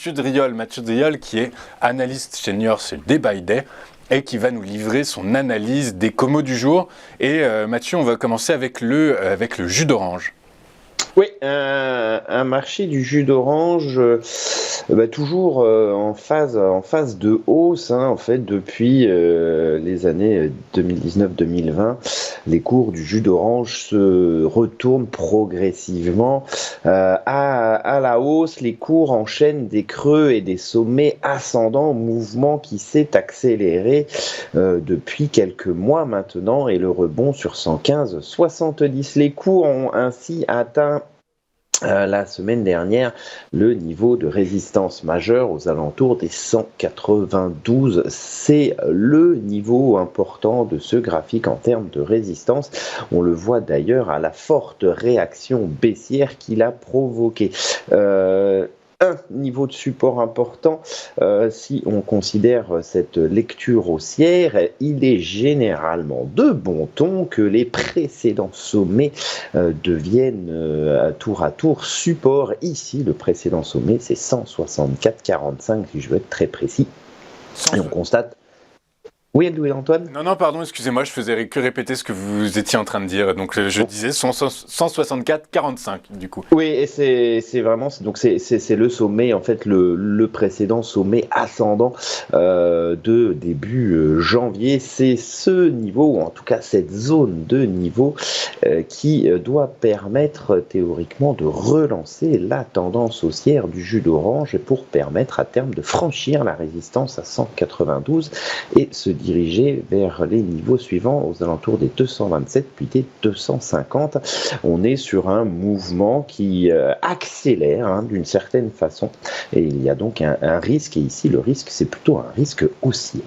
Mathieu Driol. Mathieu Driol qui est analyste senior chez Day by Day et qui va nous livrer son analyse des comos du jour. Et Mathieu, on va commencer avec le jus d'orange. Oui, un marché du jus d'orange toujours en phase de hausse, en fait, depuis les années 2019-2020. Les cours du jus d'orange se retournent progressivement à la hausse. Les cours enchaînent des creux et des sommets ascendants, mouvement qui s'est accéléré depuis quelques mois maintenant, et le rebond sur 115,70. Les cours ont ainsi atteint la semaine dernière le niveau de résistance majeure aux alentours des 192. C'est le niveau important de ce graphique en termes de résistance. On le voit d'ailleurs à la forte réaction baissière qu'il a provoquée. Un niveau de support important, si on considère cette lecture haussière, il est généralement de bon ton que les précédents sommets deviennent tour à tour support. Ici, le précédent sommet, c'est 164,45 si je veux être très précis. Et on constate... Oui, Antoine ? Non, pardon, excusez-moi, je faisais que répéter ce que vous étiez en train de dire. Donc je disais 164,45 du coup. Oui, et c'est vraiment donc c'est le sommet, en fait, le précédent sommet ascendant de début janvier. C'est ce niveau, ou en tout cas cette zone de niveau qui doit permettre théoriquement de relancer la tendance haussière du jus d'orange pour permettre à terme de franchir la résistance à 192 et se diriger vers les niveaux suivants aux alentours des 227 puis des 250. On est sur un mouvement qui accélère d'une certaine façon, et il y a donc un risque, et ici le risque c'est plutôt un risque haussier.